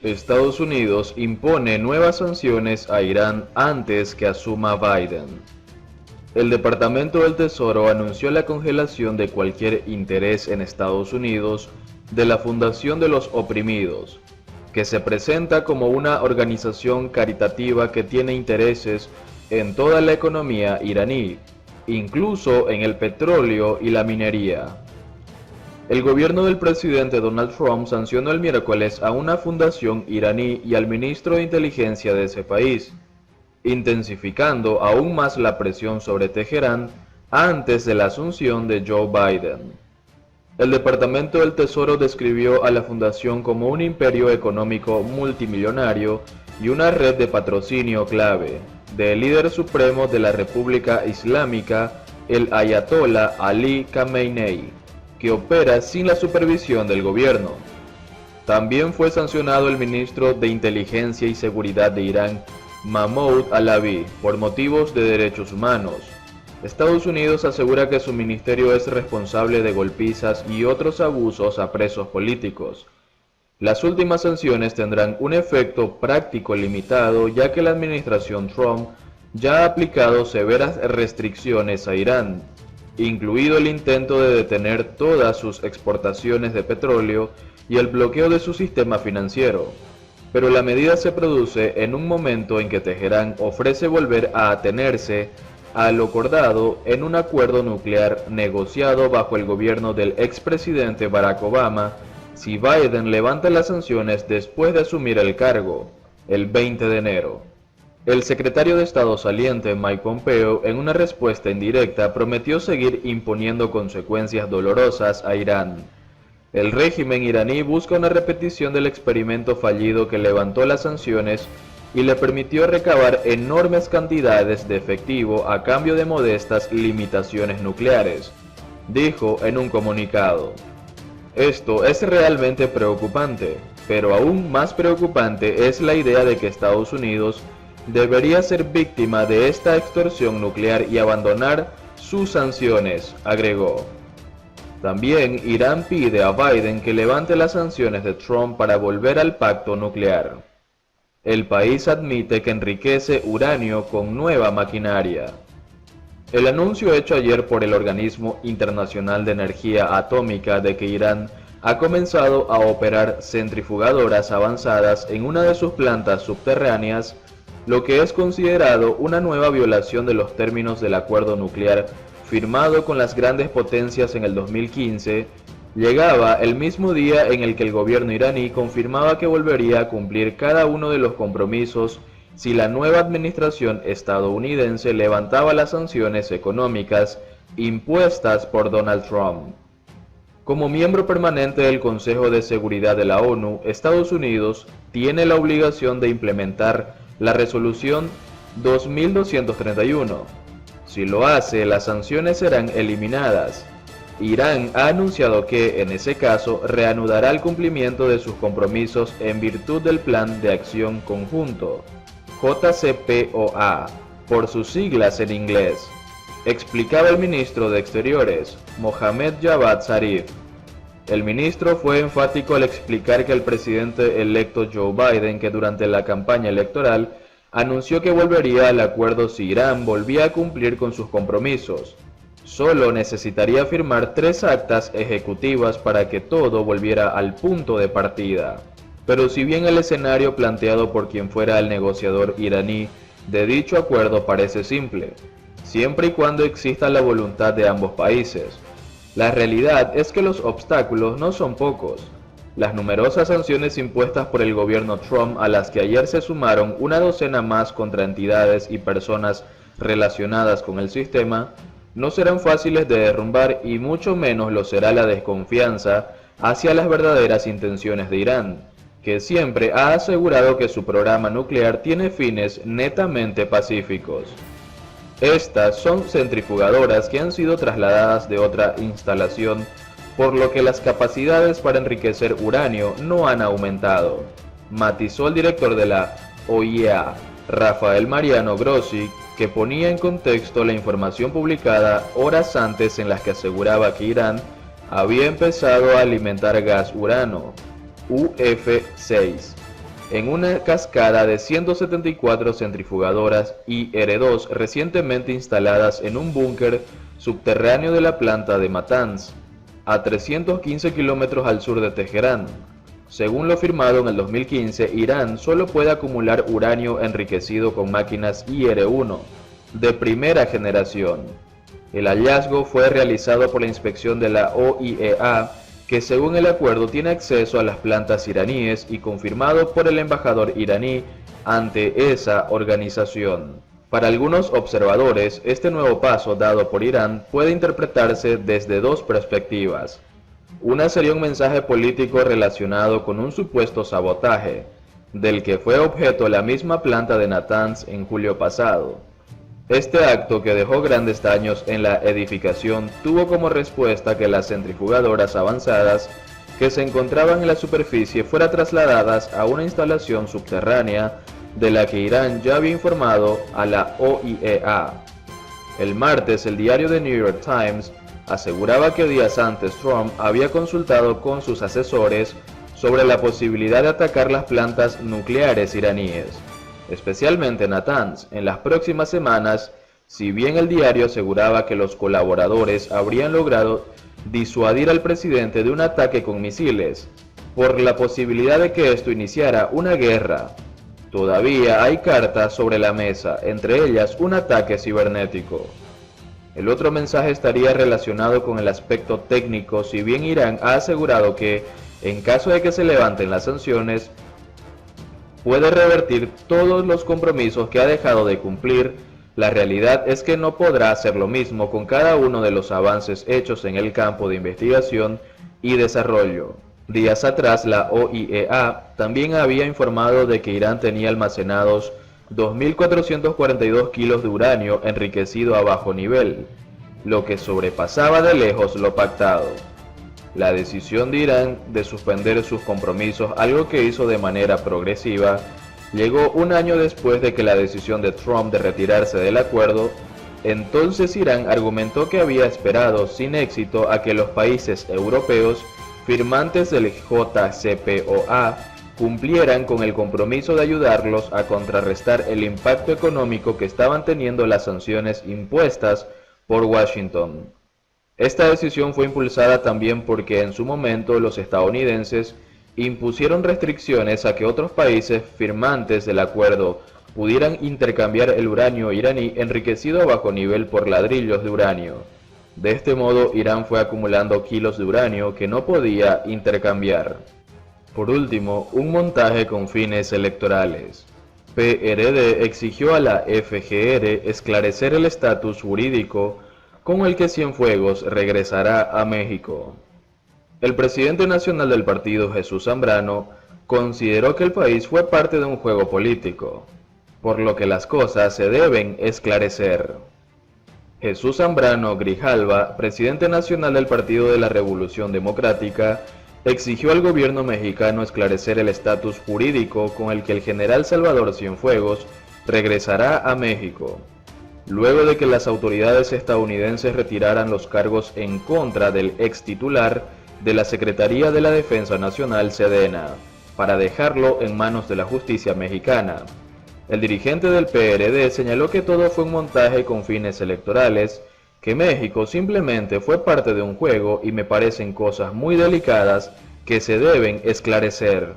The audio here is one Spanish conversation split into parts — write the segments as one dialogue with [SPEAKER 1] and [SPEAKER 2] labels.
[SPEAKER 1] Estados Unidos impone nuevas sanciones a Irán antes que asuma Biden. El Departamento del Tesoro anunció la congelación de cualquier interés en Estados Unidos de la Fundación de los Oprimidos, que se presenta como una organización caritativa que tiene intereses en toda la economía iraní, incluso en el petróleo y la minería. El gobierno del presidente Donald Trump sancionó el miércoles a una fundación iraní y al ministro de inteligencia de ese país, intensificando aún más la presión sobre Teherán antes de la asunción de Joe Biden. El Departamento del Tesoro describió a la fundación como un imperio económico multimillonario y una red de patrocinio clave del líder supremo de la República Islámica, el Ayatollah Ali Khamenei, que opera sin la supervisión del gobierno. También fue sancionado el ministro de Inteligencia y Seguridad de Irán, Mahmoud Alavi, por motivos de derechos humanos. Estados Unidos asegura que su ministerio es responsable de golpizas y otros abusos a presos políticos. Las últimas sanciones tendrán un efecto práctico limitado, ya que la administración Trump ya ha aplicado severas restricciones a Irán, incluido el intento de detener todas sus exportaciones de petróleo y el bloqueo de su sistema financiero. Pero la medida se produce en un momento en que Teherán ofrece volver a atenerse a lo acordado en un acuerdo nuclear negociado bajo el gobierno del expresidente Barack Obama si Biden levanta las sanciones después de asumir el cargo, el 20 de enero. El secretario de Estado saliente Mike Pompeo, en una respuesta indirecta, prometió seguir imponiendo consecuencias dolorosas a Irán. El régimen iraní busca una repetición del experimento fallido que levantó las sanciones y le permitió recabar enormes cantidades de efectivo a cambio de modestas limitaciones nucleares, dijo en un comunicado. Esto es realmente preocupante, pero aún más preocupante es la idea de que Estados Unidos debería ser víctima de esta extorsión nuclear y abandonar sus sanciones, agregó. También Irán pide a Biden que levante las sanciones de Trump para volver al pacto nuclear. El país admite que enriquece uranio con nueva maquinaria. El anuncio hecho ayer por el Organismo Internacional de Energía Atómica de que Irán ha comenzado a operar centrifugadoras avanzadas en una de sus plantas subterráneas, lo que es considerado una nueva violación de los términos del acuerdo nuclear firmado con las grandes potencias en el 2015, llegaba el mismo día en el que el gobierno iraní confirmaba que volvería a cumplir cada uno de los compromisos si la nueva administración estadounidense levantaba las sanciones económicas impuestas por Donald Trump. Como miembro permanente del Consejo de Seguridad de la ONU, Estados Unidos tiene la obligación de implementar la resolución 2231. Si lo hace, las sanciones serán eliminadas. Irán ha anunciado que, en ese caso, reanudará el cumplimiento de sus compromisos en virtud del Plan de Acción Conjunto, JCPOA, por sus siglas en inglés, explicaba el ministro de Exteriores, Mohammad Javad Zarif. El ministro fue enfático al explicar que el presidente electo Joe Biden, que durante la campaña electoral anunció que volvería al acuerdo si Irán volvía a cumplir con sus compromisos, solo necesitaría firmar 3 actas ejecutivas para que todo volviera al punto de partida. Pero si bien el escenario planteado por quien fuera el negociador iraní de dicho acuerdo parece simple, siempre y cuando exista la voluntad de ambos países, la realidad es que los obstáculos no son pocos. Las numerosas sanciones impuestas por el gobierno Trump, a las que ayer se sumaron una docena más contra entidades y personas relacionadas con el sistema, no serán fáciles de derrumbar y mucho menos lo será la desconfianza hacia las verdaderas intenciones de Irán, que siempre ha asegurado que su programa nuclear tiene fines netamente pacíficos. Estas son centrifugadoras que han sido trasladadas de otra instalación, por lo que las capacidades para enriquecer uranio no han aumentado, matizó el director de la OIEA, Rafael Mariano Grossi, que ponía en contexto la información publicada horas antes en las que aseguraba que Irán había empezado a alimentar gas urano, UF6, en una cascada de 174 centrifugadoras IR-2 recientemente instaladas en un búnker subterráneo de la planta de Natanz, a 315 kilómetros al sur de Teherán. Según lo firmado en el 2015, Irán solo puede acumular uranio enriquecido con máquinas IR-1 de primera generación. El hallazgo fue realizado por la inspección de la OIEA, que según el acuerdo tiene acceso a las plantas iraníes y confirmado por el embajador iraní ante esa organización. Para algunos observadores, este nuevo paso dado por Irán puede interpretarse desde dos perspectivas. Una sería un mensaje político relacionado con un supuesto sabotaje, del que fue objeto la misma planta de Natanz en julio pasado. Este acto, que dejó grandes daños en la edificación, tuvo como respuesta que las centrifugadoras avanzadas que se encontraban en la superficie fueran trasladadas a una instalación subterránea de la que Irán ya había informado a la OIEA. El martes, el diario The New York Times aseguraba que días antes Trump había consultado con sus asesores sobre la posibilidad de atacar las plantas nucleares iraníes, especialmente Natanz, en las próximas semanas, si bien el diario aseguraba que los colaboradores habrían logrado disuadir al presidente de un ataque con misiles, por la posibilidad de que esto iniciara una guerra. Todavía hay cartas sobre la mesa, entre ellas un ataque cibernético. El otro mensaje estaría relacionado con el aspecto técnico, si bien Irán ha asegurado que, en caso de que se levanten las sanciones, puede revertir todos los compromisos que ha dejado de cumplir. La realidad es que no podrá hacer lo mismo con cada uno de los avances hechos en el campo de investigación y desarrollo. Días atrás, la OIEA también había informado de que Irán tenía almacenados 2.442 kilos de uranio enriquecido a bajo nivel, lo que sobrepasaba de lejos lo pactado. La decisión de Irán de suspender sus compromisos, algo que hizo de manera progresiva, llegó un año después de que la decisión de Trump de retirarse del acuerdo. Entonces Irán argumentó que había esperado sin éxito a que los países europeos firmantes del JCPOA cumplieran con el compromiso de ayudarlos a contrarrestar el impacto económico que estaban teniendo las sanciones impuestas por Washington. Esta decisión fue impulsada también porque en su momento los estadounidenses impusieron restricciones a que otros países firmantes del acuerdo pudieran intercambiar el uranio iraní enriquecido a bajo nivel por ladrillos de uranio. De este modo, Irán fue acumulando kilos de uranio que no podía intercambiar. Por último, un montaje con fines electorales. PRD exigió a la FGR esclarecer el estatus jurídico con el que Cienfuegos regresará a México. El presidente nacional del partido, Jesús Zambrano, consideró que el país fue parte de un juego político, por lo que las cosas se deben esclarecer. Jesús Zambrano Grijalva, presidente nacional del Partido de la Revolución Democrática, exigió al gobierno mexicano esclarecer el estatus jurídico con el que el general Salvador Cienfuegos regresará a México, luego de que las autoridades estadounidenses retiraran los cargos en contra del ex titular de la Secretaría de la Defensa Nacional, Sedena, para dejarlo en manos de la justicia mexicana. El dirigente del PRD señaló que todo fue un montaje con fines electorales, que México simplemente fue parte de un juego y me parecen cosas muy delicadas que se deben esclarecer.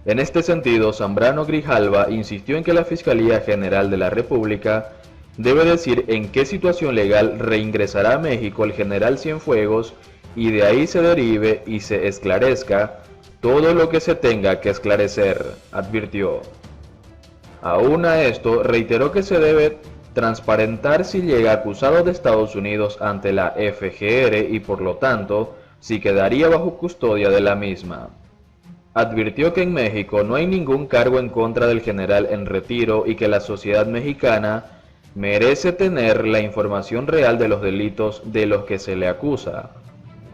[SPEAKER 1] En este sentido, Zambrano Grijalva insistió en que la Fiscalía General de la República debe decir en qué situación legal reingresará a México el general Cienfuegos y de ahí se derive y se esclarezca todo lo que se tenga que esclarecer, advirtió. Aún a esto, reiteró que se debe transparentar si llega acusado de Estados Unidos ante la FGR y por lo tanto, si quedaría bajo custodia de la misma. Advirtió que en México no hay ningún cargo en contra del general en retiro y que la sociedad mexicana merece tener la información real de los delitos de los que se le acusa.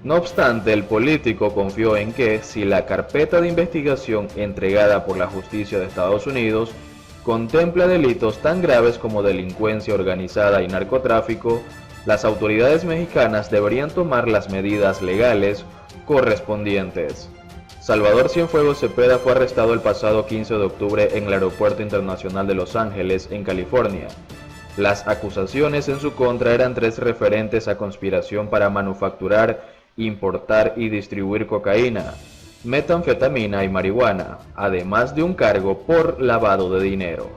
[SPEAKER 1] No obstante, el político confió en que, si la carpeta de investigación entregada por la justicia de Estados Unidos contempla delitos tan graves como delincuencia organizada y narcotráfico, las autoridades mexicanas deberían tomar las medidas legales correspondientes. Salvador Cienfuegos Cepeda fue arrestado el pasado 15 de octubre en el Aeropuerto Internacional de Los Ángeles, en California. Las acusaciones en su contra eran 3 referentes a conspiración para manufacturar, importar y distribuir cocaína, metanfetamina y marihuana, además de un cargo por lavado de dinero.